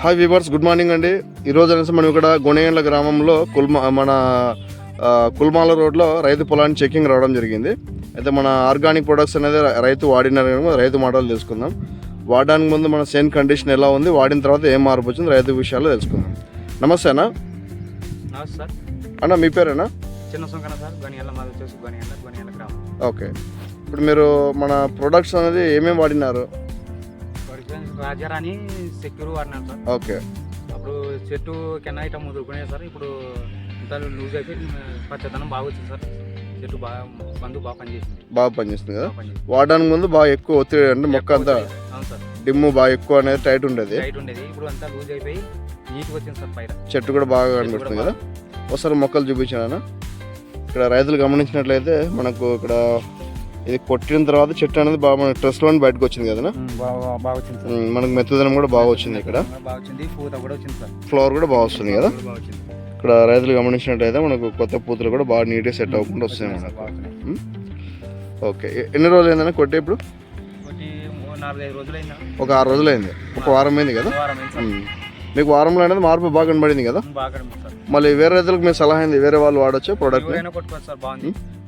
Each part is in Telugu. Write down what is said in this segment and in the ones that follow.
హాయ్ వీవర్స్, గుడ్ మార్నింగ్ అండి. ఈరోజు అనేసి మనం ఇక్కడ గొనేగండ్ల గ్రామంలో మన కుల్మాల రోడ్లో రైతు పొలాన్ని చెకింగ్ రావడం జరిగింది. అయితే మన ఆర్గానిక్ ప్రొడక్ట్స్ అనేది రైతు వాడిన రైతు మాటలు తెలుసుకుందాం. వాడడానికి ముందు మన సేన్ కండిషన్ ఎలా ఉంది, వాడిన తర్వాత ఏం మార్పు వచ్చింది, రైతు విషయాలు తెలుసుకుందాం. నమస్తే అన్న. నమస్తే సార్. అన్న మీ పేరేనా? చిన్న సొంకన సార్, గొనిగండ్ల మాది వచ్చేసి గొనిగండ్ల గ్రామం. ఓకే, ఇప్పుడు మీరు మన ప్రొడక్ట్స్ అనేది ఏమేమి వాడినారు? రాజారాణి సెక్యూర్ వాడినాను సార్. ఓకే, అప్పుడు చెట్టు కింద ఐటమ్ ముదురుకునే సార్. ఇప్పుడు ఇంత లూజ్ అయిపోయి పచ్చదనం బాగా వచ్చింది సార్. చెట్టు బాగా మందు బాగా పనిచేసింది కదా. వాడడానికి ముందు బాగా ఎక్కువ ఒత్తిడి అంటే మొక్క అంతా అవును సార్, డిమ్ము బాగా ఎక్కువ అనేది టైట్ ఉండేది. ఇప్పుడు అంతా లూజ్ అయిపోయి నీట్గా వచ్చింది సార్. పైన చెట్టు కూడా బాగా కనిపిస్తుంది కదా. ఒకసారి మొక్కలు చూపించాను. ఇక్కడ రైతులు గమనించినట్లయితే మనకు ఇక్కడ ఇది కొట్టిన తర్వాత చెట్టు అనేది బాగా మన ట్రెస్లో బయటకు వచ్చింది కదా. బాగా వచ్చింది సార్. మనకు మెత్తదనం కూడా బాగా వచ్చింది. ఇక్కడ బాగా వచ్చింది, పూత కూడా వచ్చింది సార్. ఫ్లవర్ కూడా బాగా వస్తుంది కదా. ఇక్కడ రైతులు గమనించినట్లయితే మనకు కొత్త పూతలు కూడా బాగా నీట్గా సెట్ అవ్వకుండా వస్తాయి మనకు. ఓకే, ఎన్ని రోజులు అయిందని కొట్టి? ఇప్పుడు 4-5 రోజులు అయిందా? ఒక 6 రోజులు అయింది, ఒక వారం అయింది కదా. మీకు వారంలో అనేది మార్పు బాగా కనబడింది కదా. మళ్ళీ వేరే రైతులకు మీ సలహా అయింది, వేరే వాళ్ళు వాడచ్చు ప్రోడక్ట్?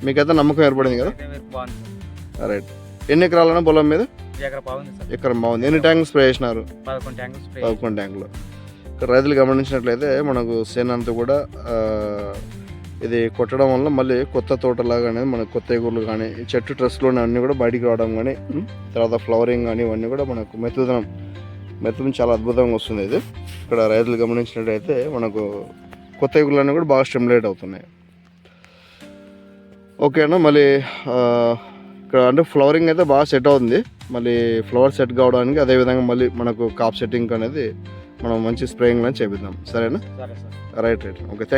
మీకైతే నమ్మకం ఏర్పడింది కదా. రైట్. ఎన్ని ఎకరాలన్నా పొలం మీద? ఎకరం బాగుంది. ఎన్ని ట్యాంకులు స్ప్రే చేసినారు? 11 ట్యాంకులు. ఇక్కడ రైతులు గమనించినట్లయితే మనకు సేన్ అంతా కూడా ఇది కొట్టడం వల్ల మళ్ళీ కొత్త తోటలాగా అనేది మనకు కొత్త ఎగురులు కానీ చెట్టు ట్రెస్లోనే అన్నీ కూడా బయటికి రావడం కానీ తర్వాత ఫ్లవరింగ్ కానీ ఇవన్నీ కూడా మనకు మెత్తదనం చాలా అద్భుతంగా వస్తుంది. ఇది ఇక్కడ రైతులు గమనించినట్లయితే మనకు కొత్త ఎగురులన్నీ కూడా బాగా స్టిమ్యులేట్ అవుతున్నాయి. ఓకే అన్న, మళ్ళీ ఇక్కడ అంటే ఫ్లవరింగ్ అయితే బాగా సెట్ అవుతుంది. మళ్ళీ ఫ్లవర్ సెట్ కావడానికి అదేవిధంగా మళ్ళీ మనకు కాప్ సెట్టింగ్ అనేది మనం మంచి స్ప్రేయింగ్ అనేది చేపిద్దాం. సరేనా? రైట్. Okay, thank